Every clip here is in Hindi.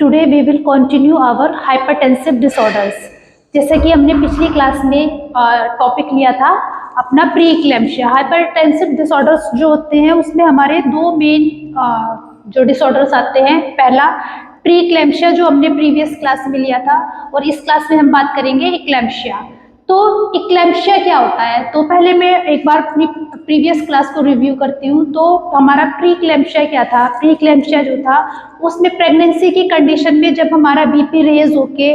Today we will continue our hypertensive disorders. जैसे कि हमने पिछली क्लास में टॉपिक लिया था अपना प्री इक्लेम्पशिया। हाइपरटेंसिव डिसऑर्डर्स जो होते हैं उसमें हमारे दो मेन जो डिसऑर्डर्स आते हैं। पहला प्री इक्लेम्पशिया जो हमने प्रीवियस क्लास में लिया था, और इस क्लास में हम बात करेंगे इक्लेम्पशिया। तो इक्लेम्पशिया क्या होता है, तो पहले मैं एक बार अपनी प्रीवियस क्लास को रिव्यू करती हूँ। तो हमारा प्री इक्लेम्पशिया क्या था। प्री इक्लेम्पशिया जो था उसमें प्रेगनेंसी की कंडीशन में जब हमारा बीपी रेज होके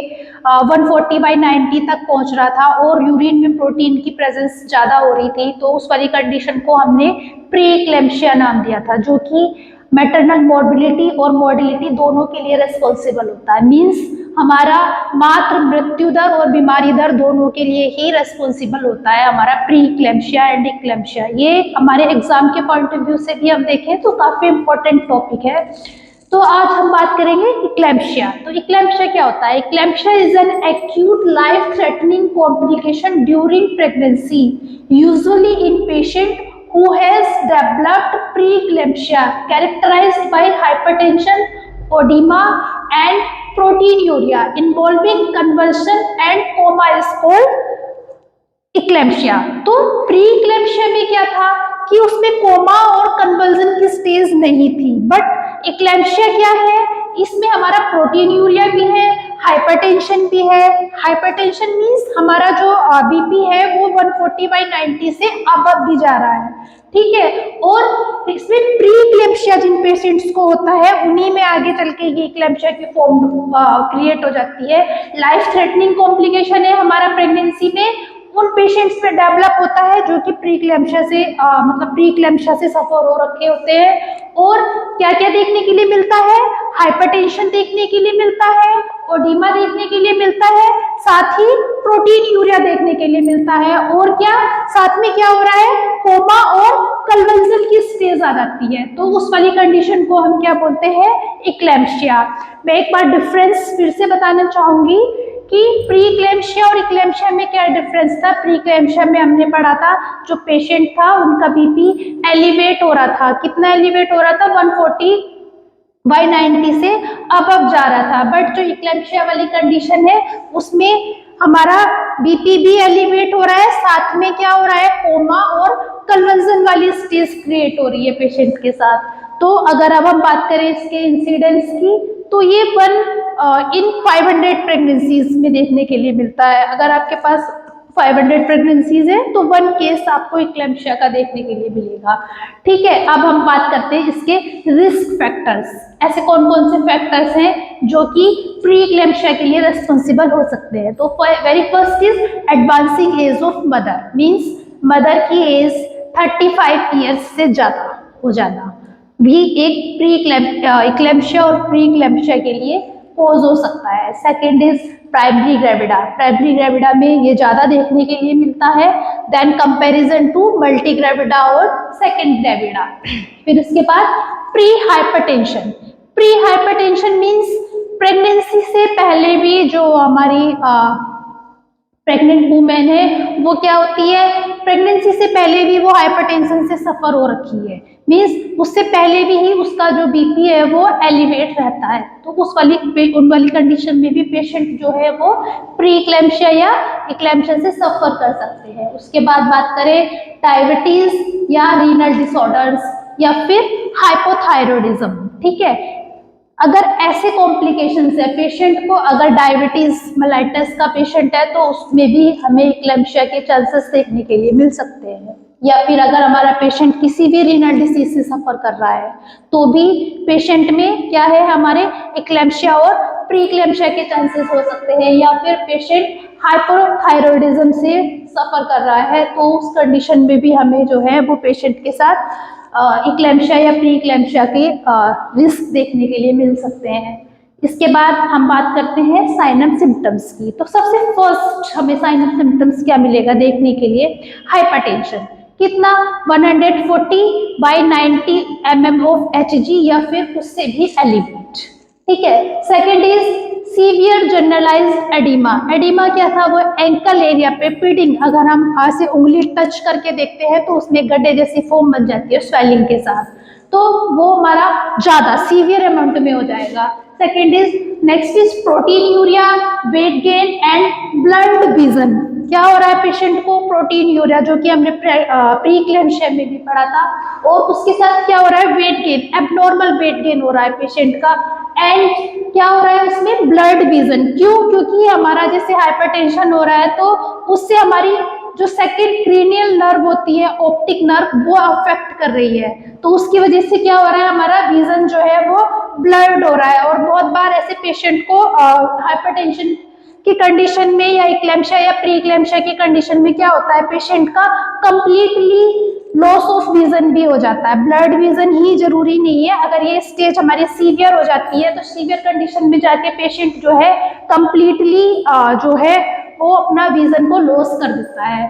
140/90 तक पहुंच रहा था और यूरिन में प्रोटीन की प्रेजेंस ज़्यादा हो रही थी, तो उस वाली कंडीशन को हमने प्री इक्लेम्पशिया नाम दिया था, जो कि मैटरनल मॉर्बिलिटी और मॉर्टिलिटी दोनों के लिए रेस्पॉन्सिबल होता है। मीन्स हमारा मातृ मृत्यु दर और बीमारी दर दोनों के लिए ही रेस्पॉन्सिबल होता है हमारा प्री इक्लेम्पशिया एंड इक्लेम्पशिया। ये हमारे एग्जाम के पॉइंट ऑफ व्यू से भी हम देखें तो काफी इंपॉर्टेंट टॉपिक है। तो आज हम बात करेंगे इक्लेम्पशिया। तो इक्लेम्पशिया क्या होता है। Eclampsia is an acute life threatening complication during pregnancy, usually in patient who has developed preeclampsia characterized by hypertension, edema and proteinuria involving convulsion and coma is called eclampsia। तो प्री-इक्लेम्पशिया में क्या था कि उसमें कोमा और कन्वर्जन की स्टेज नहीं थी, बट इक्लेम्पशिया क्या है, इसमें हमारा प्रोटीन्यूरिया भी है, हाइपरटेंशन भी है। हाइपरटेंशन मींस हमारा जो बीपी है वो 140/90 से अबव भी जा रहा है, ठीक है। और इसमें प्री इक्लेम्पशिया जिन पेशेंट्स को होता है उन्हीं में आगे चल के ये इक्लेम्पशिया की फॉर्म क्रिएट हो जाती है। लाइफ थ्रेटनिंग कॉम्प्लिकेशन है हमारा प्रेगनेंसी में उन पेशेंट्स में डेवलप होता है जो कि प्री इक्लेम्पशिया से प्री इक्लेम्पशिया से सफर हो रखे होते हैं। और क्या क्या देखने के लिए मिलता है, हाइपरटेंशन देखने के लिए मिलता है, ओडिमा देखने के लिए मिलता है, साथ ही प्रोटीन्यूरिया देखने के लिए मिलता है, और क्या साथ में क्या हो रहा है, कोमा और कन्वल्जन की स्टेज आ जाती है। तो उस वाली कंडीशन को हम क्या बोलते हैं, इक्लेम्पशिया। मैं एक बार डिफरेंस फिर से बताना चाहूंगी कि प्री इक्लेम्पशिया और इक्लेम्पशिया में क्या डिफरेंस था। प्री इक्लेम्पशिया में हमने पढ़ा था जो पेशेंट था उनका बीपी एलिवेट हो रहा था। कितना एलिवेट हो रहा था, 140/90 से अबव जा रहा था। बट जो इक्लेम्पशिया वाली कंडीशन है उसमें हमारा बीपी भी एलिवेट हो रहा है, साथ में क्या हो रहा है, कोमा और कन्वर्जन वाली स्टेज क्रिएट हो रही है पेशेंट के साथ। तो अगर अब हम बात करें इसके इंसिडेंस की, तो ये 1 इन 500 प्रेगनेंसीज में देखने के लिए मिलता है। अगर आपके पास 500 प्रेगनेंसीज है तो 1 केस आपको इक्लेम्पशिया का देखने के लिए मिलेगा, ठीक है। अब हम बात करते हैं इसके रिस्क फैक्टर्स। ऐसे कौन कौन से फैक्टर्स हैं जो कि प्री इक्लेम्पशिया के लिए रेस्पॉन्सिबल हो सकते हैं। तो very first is advancing as of mother, means mother की एज 35 ईयर्स से ज्यादा हो जाना भी एक प्री इक्लेम्पशिया और प्री इक्लेम्पशिया के लिए कोज हो सकता है। Second is primary gravida. Primary gravida में ये ज्यादा देखने के लिए मिलता है then comparison to multi gravida और सेकेंड ग्रेविडा। फिर उसके बाद pre hypertension. Pre hypertension means pregnancy से पहले भी जो हमारी प्रेग्नेंट वुमेन है वो क्या होती है, प्रेगनेंसी से पहले भी वो हाइपरटेंशन से सफर हो रखी है, मीन्स उससे पहले भी ही उसका जो बीपी है वो एलिवेट रहता है। तो उन वाली कंडीशन में भी पेशेंट जो है वो प्री इक्लेम्पशिया या इक्लेम्पशिया से सफर कर सकते हैं। उसके बाद बात करें डायबिटीज या रीनल डिसऑर्डर्स या फिर हाइपोथायरॉयडिज्म, ठीक है। अगर ऐसे कॉम्प्लिकेशंस है पेशेंट को, अगर डायबिटीज मेलाइटस का पेशेंट है तो उसमें भी हमें इक्लेम्पशिया के चांसेस देखने के लिए मिल सकते हैं। या फिर अगर हमारा पेशेंट किसी भी रीनल डिसीज से सफर कर रहा है तो भी पेशेंट में क्या है, हमारे इक्लेम्पशिया और प्री इक्लेम्पशिया के चांसेस हो सकते हैं। या फिर पेशेंट हाइपोथायरॉयडिज्म से सफर कर रहा है तो उस कंडीशन में भी हमें जो है वो पेशेंट के साथ इक्लेम्पशिया या प्री इक्लेम्पशिया के रिस्क देखने के लिए मिल सकते हैं। इसके बाद हम बात करते हैं साइन एंड सिम्टम्स की। तो सबसे फर्स्ट हमें साइन एंड सिम्टम्स क्या मिलेगा देखने के लिए, हाइपरटेंशन। कितना, 140/90 mm ऑफ Hg या फिर उससे भी एलिवेट, ठीक है। Second is severe generalised oedema. Oedema क्या था, वो एंकल एरिया पे पीडिंग, अगर हम ऐसे उंगली टच करके देखते हैं तो उसमें गड्ढे जैसी फोम बन जाती है स्वेलिंग के साथ, तो वो हमारा ज्यादा सीवियर अमाउंट में हो जाएगा। Second is next is protein urea, weight gain and blood vision. क्या हो रहा है पेशेंट को? प्रोटीन यूरिया, जो कि हमने प्री इक्लेम्शिया में भी पढ़ा था, और उसके साथ क्या हो रहा है? Weight gain, abnormal weight gain हो रहा है पेशेंट का, एंड क्या हो रहा है उसमें? Blood vision. क्यों? क्योंकि हमारा जैसे हाइपरटेंशन हो रहा है तो उससे हमारी जो सेकेंड क्रीनियल नर्व होती है, ऑप्टिक नर्व, वो अफेक्ट कर रही है, तो उसकी वजह से क्या हो रहा है? हमारा विजन जो है वो ब्लर्ड हो रहा है। और बहुत बार ऐसे पेशेंट को हाइपरटेंशन की कंडीशन में या इक्लेम्शिया या प्री इक्लेम्शिया की कंडीशन में क्या होता है? पेशेंट का कंप्लीटली लॉस ऑफ विजन भी हो जाता है। ब्लड विजन ही जरूरी नहीं है, अगर ये स्टेज हमारी सीवियर हो जाती है तो सीवियर कंडीशन में जाके पेशेंट जो है कंप्लीटली जो है वो अपना विजन को लॉस कर देता है।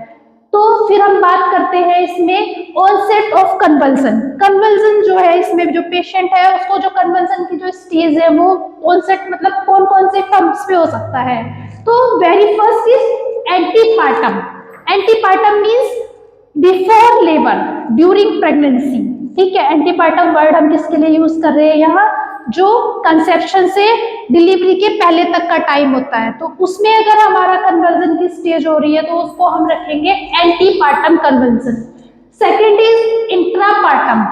तो फिर हम बात करते हैं इसमें ऑनसेट ऑफ कन्वल्सन। कन्वल्सन जो है इसमें जो पेशेंट है उसको जो कन्वल्सन की जो स्टेज है वो ऑनसेट मतलब कौन कौन से टर्म्स पे हो सकता है? तो very first is antepartum. Antepartum means before labour, during pregnancy. ठीक है, एंटीपार्टम वर्ड हम किसके लिए यूज कर रहे हैं यहाँ? जो कंसेप्शन से डिलीवरी के पहले तक का टाइम होता है, तो उसमें अगर हमारा कन्वर्जन की स्टेज हो रही है तो उसको हम रखेंगे antepartum conversion. Second is intrapartum.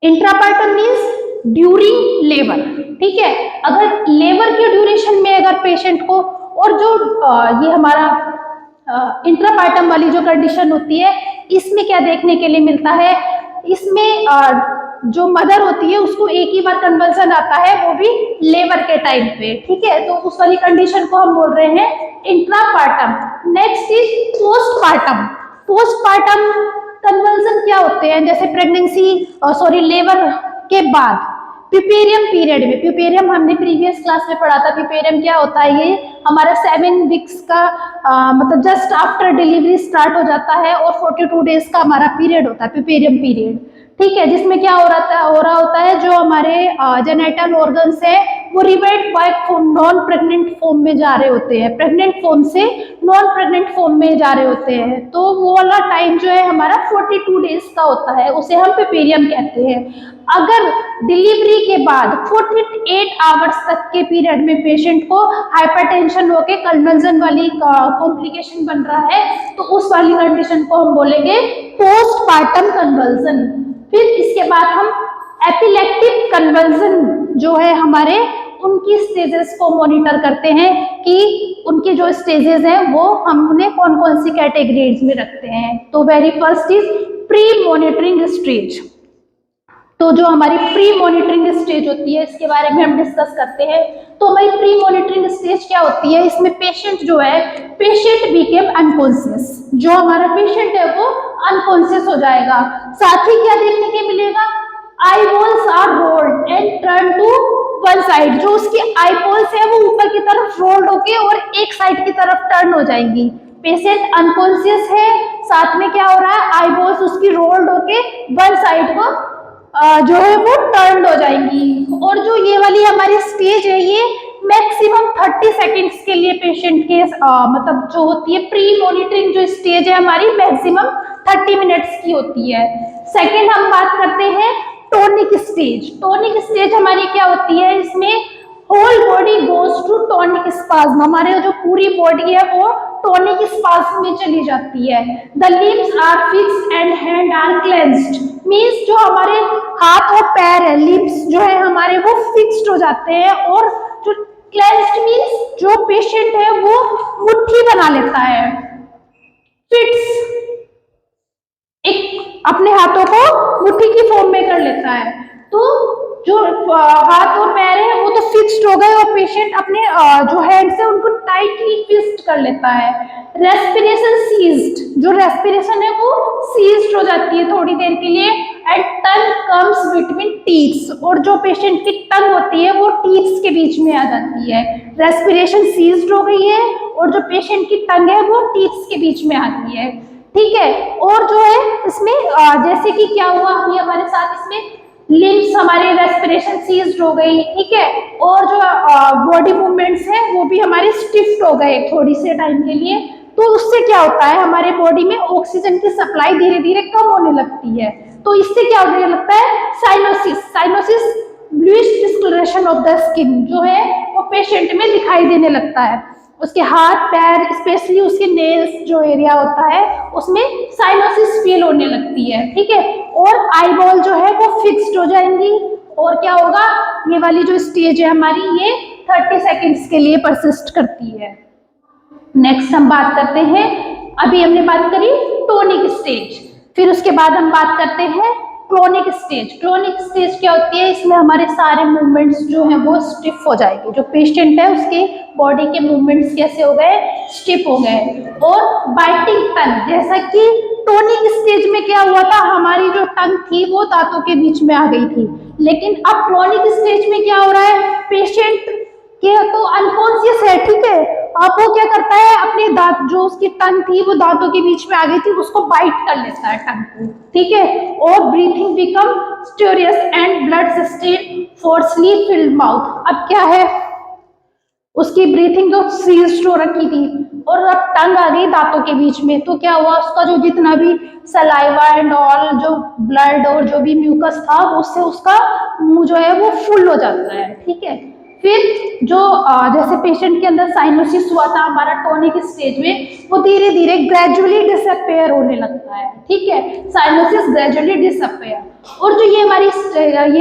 Intrapartum means during labour. ठीक है, अगर लेबर के ड्यूरेशन में अगर पेशेंट को, और जो ये हमारा इंट्रापार्टम वाली जो कंडीशन होती है इसमें क्या देखने के लिए मिलता है? इसमें जो मदर होती है उसको एक ही बार कन्वल्सन आता है, वो भी लेबर के टाइम पे। ठीक है, तो उस वाली कंडीशन को हम बोल रहे हैं intrapartum. Next is postpartum. Postpartum convulsion क्या होते हैं? जैसे प्रेगनेंसी लेबर के बाद प्यूपेरियम पीरियड में, प्यूपेरियम हमने प्रीवियस क्लास में पढ़ा था, प्यूपेरियम क्या होता है? ये हमारा 7 वीक्स का मतलब जस्ट आफ्टर डिलीवरी स्टार्ट हो जाता है और 42 डेज का हमारा पीरियड होता है, प्यूपेरियम पीरियड। ठीक है, जिसमें क्या हो रहा होता है, जो हमारे जेनेटल ऑर्गन्स है वो revert bye non pregnant form में जा रहे होते हैं, प्रेग्नेंट फॉर्म से नॉन प्रेग्नेंट फॉर्म में जा रहे होते हैं। तो वो वाला टाइम जो है हमारा 42 डेज का होता है, उसे हम प्यूपेरियम कहते हैं। अगर डिलीवरी के बाद 48 आवर्स तक के पीरियड में पेशेंट को हाइपरटेंशन होके कन्वल्सन वाली कॉम्प्लिकेशन बन रहा है तो उस वाली कंडीशन को हम बोलेंगे पोस्टपार्टम कन्वल्सन। फिर इसके बाद हम एपिलेक्टिक कन्वल्सन जो है हमारे, उनकी स्टेजेस को मॉनिटर करते हैं कि उनकी जो स्टेजेस हैं वो हम उन्हें कौन कौन सी कैटेगरीज में रखते हैं। तो very first is pre monitoring stage. तो जो हमारी प्री मॉनिटरिंग स्टेज होती है इसके बारे में हम डिस्कस करते हैं। तो हमारी प्री मॉनिटरिंग स्टेज क्या होती है? इसमें पेशेंट जो है, पेशेंट बिकेम अनकॉन्शियस, जो हमारा पेशेंट है वो अनकॉन्शियस हो जाएगा। साथ ही क्या देखने के मिलेगा? Eyeballs are rolled and turn to one side. जो उसकी आई बॉल्स है वो ऊपर की तरफ रोल्ड होके और एक साइड की तरफ टर्न हो जाएंगी। पेशेंट अनकॉन्शियस है, साथ में क्या हो रहा है? आई बॉल्स उसकी रोल्ड होके वन साइड को जो है वो टर्न हो जाएंगी। और जो ये वाली हमारी स्टेज है ये मैक्सिमम 30 सेकेंड्स के लिए पेशेंट के मतलब जो होती है प्री मॉनिटरिंग जो स्टेज है हमारी मैक्सिमम 30 मिनट्स की होती है। सेकेंड हम बात करते हैं टोनिक स्टेज। टोनिक स्टेज हमारी क्या होती है? इसमें whole body goes to tonic spasm. हमारे जो पूरी बॉडी है वो टोनिक स्पाज्म में चली जाती है। The limbs are fixed and hand are clenched. Means जो हमारे हाथ और पैर है, लिम्स जो है हमारे वो फिक्स्ड हो जाते हैं, और जो क्लेंस्ड मीन्स जो पेशेंट है वो मुट्ठी बना लेता है, फिट्स, एक अपने हाथों को मुट्ठी की फॉर्म में कर लेता है। तो जो हाथ और पैर है वो तो फिक्स्ड हो गए और पेशेंट अपने जो हैंड से उनको टाइटली फिस्ट कर लेता है। रेस्पिरेशन सीज्ड, जो रेस्पिरेशन है वो सीज्ड हो जाती है थोड़ी देर के लिए। And tongue comes between teeths, और जो पेशेंट की टंग होती है वो टीथ्स के बीच में आ जाती है। रेस्पिरेशन सीज्ड हो गई है और जो पेशेंट की टंग है वो टीथ्स के बीच में आती है। ठीक है, और जो है इसमें जैसे कि क्या हुआ अभी हमारे साथ, इसमें लिम्स हमारी रेस्पिरेशन सीज्ड हो गई। ठीक है, और जो बॉडी मूवमेंट्स हैं वो भी हमारे स्टिफ्ट हो गए थोड़ी से टाइम के लिए। तो उससे क्या होता है? हमारे बॉडी में ऑक्सीजन की सप्लाई धीरे धीरे कम होने लगती है। तो इससे क्या होने लगता है? Cyanosis. Cyanosis bluish discolouration of the skin जो है वो पेशेंट में दिखाई देने लगता है। उसके हाथ पैर स्पेशली उसके नेल्स जो एरिया होता है उसमें साइनोसिस फील होने लगती है, ठीक है। और आई बॉल जो है वो फिक्स्ड हो जाएंगी और क्या होगा, ये वाली जो स्टेज है हमारी ये 30 सेकेंड्स के लिए परसिस्ट करती है। नेक्स्ट हम बात करते हैं, अभी हमने बात करी टोनिक स्टेज, फिर उसके बाद हम बात करते हैं क्रोनिक स्टेज। क्रोनिक स्टेज क्या होती है, इसमें हमारे सारे मूवमेंट्स जो हैं वो स्टिफ हो जाएंगे। जो पेशेंट है उसके बॉडी के मूवमेंट्स कैसे हो गए, स्टिफ हो गए। और बाइटिंग टंग, जैसा कि टोनिक स्टेज में क्या हुआ था, हमारी जो टंग थी वो दांतों के बीच में आ गई थी, लेकिन अब क्रोनिक स्टेज में क्या हो रहा है, पेशेंट के तो अनकॉन्शियस है, ठीक है। अब वो क्या करता है, अपने दांत जो उसकी टंग थी वो दांतों के बीच में आ गई थी, उसको बाइट कर लेता है टंग को, ठीक है। और breathing become stertorous and blood system forcely filled mouth. अब क्या है, उसकी ब्रीथिंग जो सीज्ड हो रखी थी और अब टंग आ गई दांतों के बीच में, तो क्या हुआ, उसका जो जितना भी सलाइवा एंड ऑल जो ब्लड और जो भी म्यूकस था उससे उसका मुंह जो है वो फुल हो जाता है, ठीक है। फिर जो जैसे पेशेंट के अंदर साइनोसिस हुआ था हमारा टोनिक स्टेज में, वो धीरे धीरे ग्रेजुअली डिसअपेयर होने लगता है, ठीक है। Cyanosis gradually disappear. और जो ये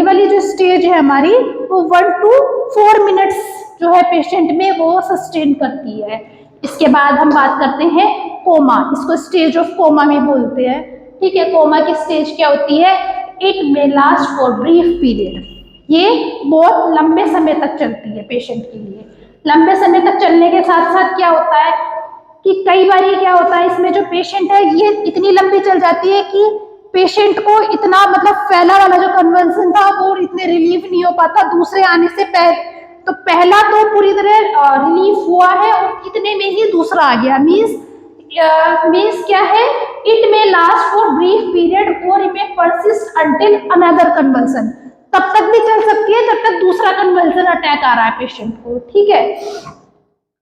वाली जो स्टेज है हमारी वो 1 to 4 मिनट्स जो है पेशेंट में वो सस्टेन करती है। इसके बाद हम बात करते हैं कोमा, इसको स्टेज ऑफ कोमा में बोलते हैं, ठीक है। कोमा की स्टेज क्या होती है, it may last for brief period, ये बहुत लंबे समय तक चलती है पेशेंट के लिए। लंबे समय तक चलने के साथ साथ क्या होता है कि कई बार क्या होता है, इसमें जो पेशेंट है ये इतनी लंबी चल जाती है कि पेशेंट को इतना मतलब पहला वाला जो कन्वर्सन था वो इतने रिलीफ नहीं हो पाता दूसरे आने से पहले। तो पहला तो पूरी तरह रिलीफ हुआ है और इतने में ही दूसरा आ गया, मीन्स क्या है, it may last for brief period और it may persist until another conversion, तब तक भी चल सकती है जब तक दूसरा कन्वल्जन अटैक आ रहा है पेशेंट को, ठीक है।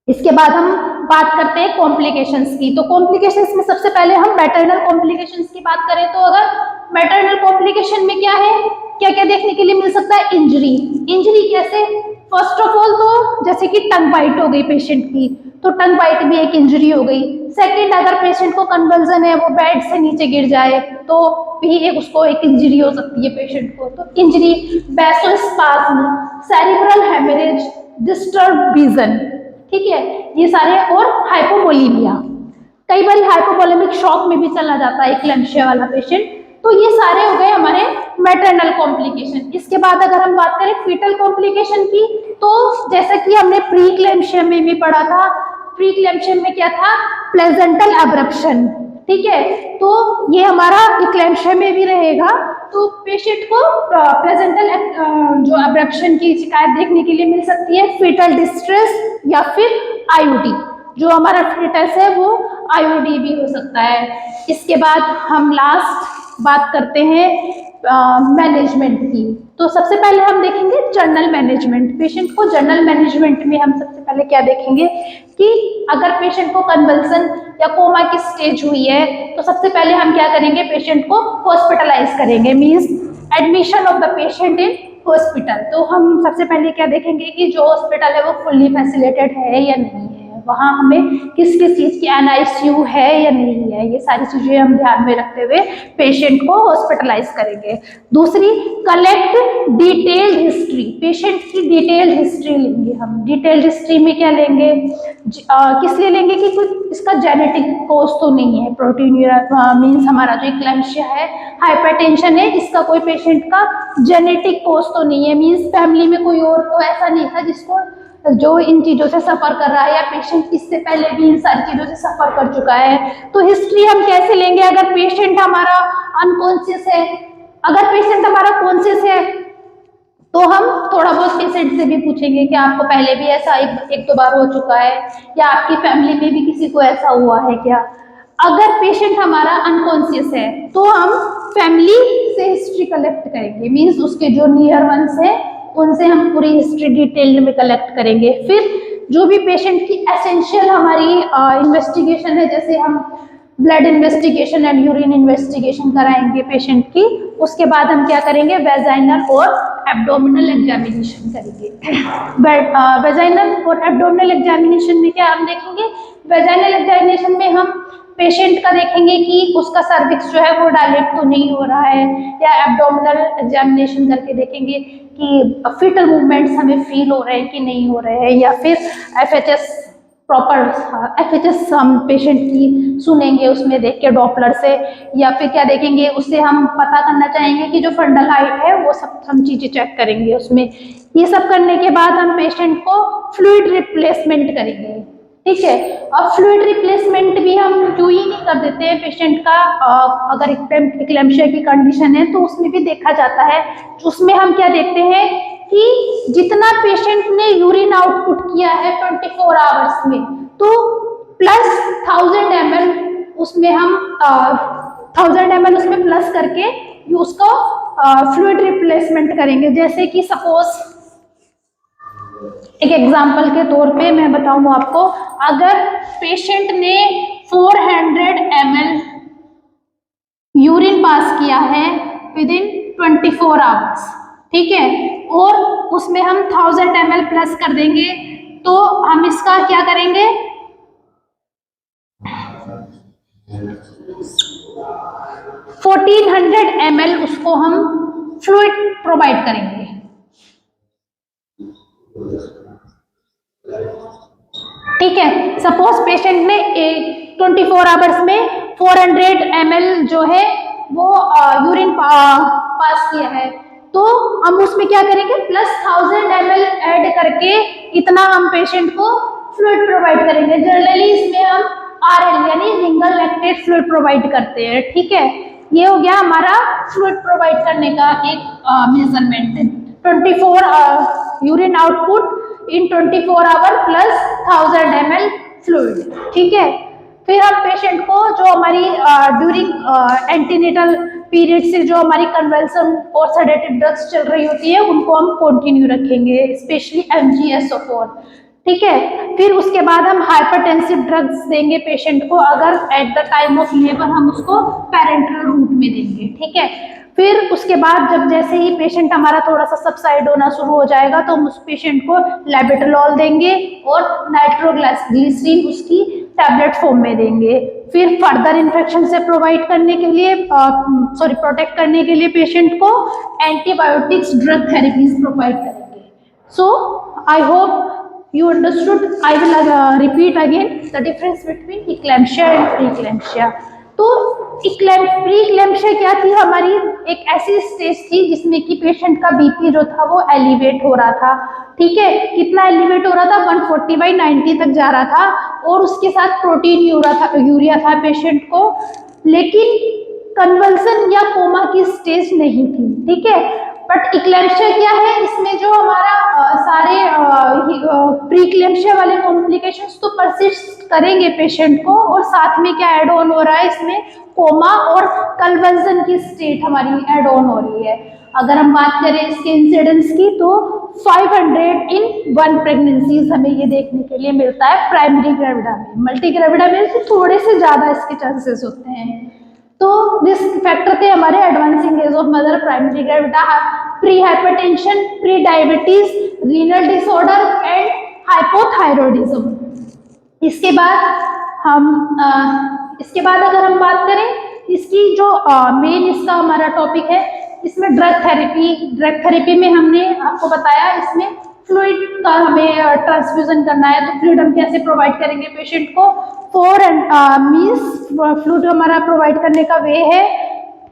इसके बाद हम बात करते हैं कॉम्प्लिकेशंस की। तो कॉम्प्लिकेशंस में सबसे पहले हम मैटरनल कॉम्प्लिकेशंस की बात करें तो अगर मैटरनल कॉम्प्लिकेशन में क्या है, क्या क्या देखने के लिए मिल सकता है, इंजरी कैसे, फर्स्ट ऑफ ऑल तो जैसे कि टंग बाइट हो गई पेशेंट की, तो टंग बाइट भी एक इंजरी हो गई। सेकंड, अगर पेशेंट को कन्वल्जन है वो बेड से नीचे गिर जाए तो भी उसको एक इंजरी हो सकती है पेशेंट को, तो injury. Vasospasm, cerebral haemorrhage, disturb vision, ठीक है, ये सारे। और हाइपोवोलीमिया, कई बार हाइपोवोलेमिक शॉक में भी चला जाता है एक्लेम्शिया वाला पेशेंट। तो ये सारे हो गए हमारे मैटरनल कॉम्प्लिकेशन। इसके बाद अगर हम बात करें फीटल कॉम्प्लिकेशन की, तो जैसा कि हमने प्रीक्लेम्शिया में भी पढ़ा था, प्रीक्लेम्शिया में क्या था, प्लेजेंटल अब्रप्शन, ठीक है। तो ये हमारा इक्लेम्शिया में भी रहेगा, तो पेशेंट को प्लेजेंटल जो अब्रप्शन की शिकायत देखने के लिए मिल सकती है। फीटल डिस्ट्रेस या फिर आईयूडी, जो हमारा फीटस है वो आईयूडी भी हो सकता है। इसके बाद हम लास्ट बात करते हैं मैनेजमेंट की। तो सबसे पहले हम देखेंगे जर्नल मैनेजमेंट। पेशेंट को जर्नल मैनेजमेंट में हम सबसे पहले क्या देखेंगे कि अगर पेशेंट को कन्वल्सन या कोमा की स्टेज हुई है तो सबसे पहले हम क्या करेंगे, पेशेंट को हॉस्पिटलाइज करेंगे, means admission of the patient in hospital. तो हम सबसे पहले क्या देखेंगे कि जो हॉस्पिटल है वो फुल्ली फैसिलिटेड है या नहीं है, वहाँ हमें किस किस चीज़ की NICU है या नहीं है, ये सारी चीज़ें हम ध्यान में रखते हुए पेशेंट को हॉस्पिटलाइज करेंगे। दूसरी, कलेक्ट डिटेल्ड हिस्ट्री, पेशेंट की डिटेल्ड हिस्ट्री लेंगे हम। डिटेल्ड हिस्ट्री में क्या लेंगे, किस लिए लेंगे कि कुछ इसका जेनेटिक कोज तो नहीं है, प्रोटीनियूरिया मीन्स हमारा जो इक्लेम्शिया है, हाइपरटेंशन है, इसका कोई पेशेंट का जेनेटिक कोज तो नहीं है, मीन्स फैमिली में कोई और तो ऐसा नहीं था जिसको जो इन चीज़ों से सफ़र कर रहा है, या पेशेंट इससे पहले भी इन सारी चीज़ों से सफ़र कर चुका है। तो हिस्ट्री हम कैसे लेंगे, अगर पेशेंट हमारा अनकॉन्शियस है, अगर पेशेंट हमारा कॉन्शियस है तो हम थोड़ा बहुत पेशेंट से भी पूछेंगे कि आपको पहले भी ऐसा एक दो बार हो चुका है, या आपकी फैमिली में भी किसी को ऐसा हुआ है क्या। अगर पेशेंट हमारा अनकॉन्शियस है तो हम फैमिली से हिस्ट्री कलेक्ट करेंगे, मीन्स उसके जो नियर वंस है उनसे हम पूरी हिस्ट्री डिटेल्ड में कलेक्ट करेंगे। फिर जो भी पेशेंट की एसेंशियल हमारी इन्वेस्टिगेशन है, जैसे हम blood investigation and urine investigation कराएंगे पेशेंट की। उसके बाद हम क्या करेंगे, वेजाइनल और एब्डोमिनल एग्जामिनेशन करेंगे। वेजाइनल और एब्डोमिनल एग्जामिनेशन में क्या हम देखेंगे, वेजाइनल एग्जामिनेशन में हम पेशेंट का देखेंगे कि उसका सर्विक्स जो है वो डायलेट तो नहीं हो रहा है, या एब्डोमिनल एग्जामिनेशन करके देखेंगे कि फीटल मूवमेंट्स हमें फील हो रहे हैं कि नहीं हो रहे हैं, या फिर FHS प्रॉपर FHS हम पेशेंट की सुनेंगे उसमें देख के डॉपलर से, या फिर क्या देखेंगे उससे हम पता करना चाहेंगे कि जो फंडल हाइट है वो सब हम चीजें चेक करेंगे उसमें। ये सब करने के बाद हम पेशेंट को फ्लूइड रिप्लेसमेंट करेंगे, ठीक है। अब फ्लूइड रिप्लेसमेंट भी हम यूं ही नहीं कर देते हैं पेशेंट का, अगर इक्लेम्शिया की कंडीशन है तो उसमें भी देखा जाता है। उसमें हम क्या देखते हैं कि जितना पेशेंट ने यूरिन आउटपुट किया है 24 आवर्स में, तो प्लस 1000 ml उसमें हम 1000 ml उसमें प्लस करके उसको फ्लूइड रिप्लेसमेंट करेंगे। जैसे कि सपोज एक एग्जांपल के तौर पे मैं बताऊं आपको, अगर पेशेंट ने 400 ml यूरिन पास किया है विद इन 24 आवर्स, ठीक है, और उसमें हम 1000 ml प्लस कर देंगे, तो हम इसका क्या करेंगे, 1400 ml उसको हम फ्लूइड प्रोवाइड करेंगे। ठीक है, सपोज पेशेंट ने 24 आवर्स में 400 ml जो है वो यूरिन पास किया है, तो हम उसमें क्या करेंगे, प्लस 1000 ml ऐड करके इतना हम पेशेंट को फ्लूइड प्रोवाइड करेंगे। जनरली इसमें हम RL यानी रिंगल लैक्टेट फ्लूइड प्रोवाइड करते हैं, ठीक है। ये हो गया हमारा फ्लूइड प्रोवाइड करने का एक measurement, 24 urine output in 24 hour plus 1000 ml fluid, ठीक है। फिर हम पेशेंट को जो हमारी ड्यूरिंग एंटीनेटल पीरियड से जो हमारी कन्वल्सन और सेडेटिव ड्रग्स चल रही होती है उनको हम कंटिन्यू रखेंगे, स्पेशली MgSO4, ठीक है। फिर उसके बाद हम हाइपरटेंसिव ड्रग्स देंगे पेशेंट को, अगर at the time of labour हम उसको पैरेंटल रूट में देंगे, ठीक है। फिर उसके बाद जब जैसे ही पेशेंट हमारा थोड़ा सा सबसाइड होना शुरू हो जाएगा तो हम उस पेशेंट को लेबेटोलॉल देंगे और नाइट्रोग्लिसरीन उसकी टैबलेट फॉर्म में देंगे। फिर फर्दर इन्फेक्शन से प्रोवाइड करने के लिए प्रोटेक्ट करने के लिए पेशेंट को एंटीबायोटिक्स ड्रग थेरेपीज प्रोवाइड करेंगे। So I hope you understood. I will repeat again the difference between eclampsia and preeclampsia. तो प्रीक्लैम्शिया क्या थी, हमारी एक ऐसी स्टेज थी जिसमें कि पेशेंट का बीपी जो था वो एलिवेट हो रहा था, ठीक है। कितना एलिवेट हो रहा था, 140/90 तक जा रहा था, और उसके साथ प्रोटीन यूरिया था पेशेंट को, लेकिन कन्वल्सन या कोमा की स्टेज नहीं थी, ठीक है। बट इक्लेम्शिया क्या है, इसमें जो हमारा सारे प्रीक्लेम्शिया वाले कॉम्प्लिकेशंस तो परसिस्ट करेंगे पेशेंट को, और साथ में क्या एड ऑन हो रहा है, इसमें कोमा और कन्वल्सन की स्टेट हमारी एड ऑन हो रही है। अगर हम बात करें इसके इंसिडेंस की तो 500 इन 1 प्रेगनेंसीज हमें ये देखने के लिए मिलता है प्राइमरी ग्रेविडा में। मल्टी ग्रेविडा में तो थोड़े से ज्यादा इसके चांसेस होते हैं। तो रिस्क फैक्टर थे हमारे advancing as of mother, primary gravida, pre hypertension, pre diabetes, renal disorder and hypothyroidism. इसके बाद अगर हम बात करें इसकी जो मेन इसका हमारा टॉपिक है, इसमें ड्रग थेरेपी में हमने आपको बताया इसमें फ्लूइड का हमें ट्रांसफ्यूजन करना है, तो फ्लूइड हम कैसे प्रोवाइड करेंगे पेशेंट को। फ्लूइड हमारा प्रोवाइड करने का वे है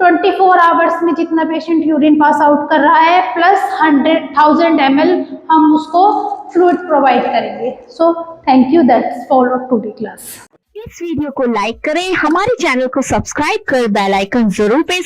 24 आवर्स में जितना पेशेंट यूरिन पास आउट कर रहा है प्लस 1000 ml हम उसको फ्लूइड प्रोवाइड करेंगे। So thank you, that's for today class. इस वीडियो को लाइक करें, हमारे चैनल को सब्सक्राइब कर बेल आइकन जरूर प्रेस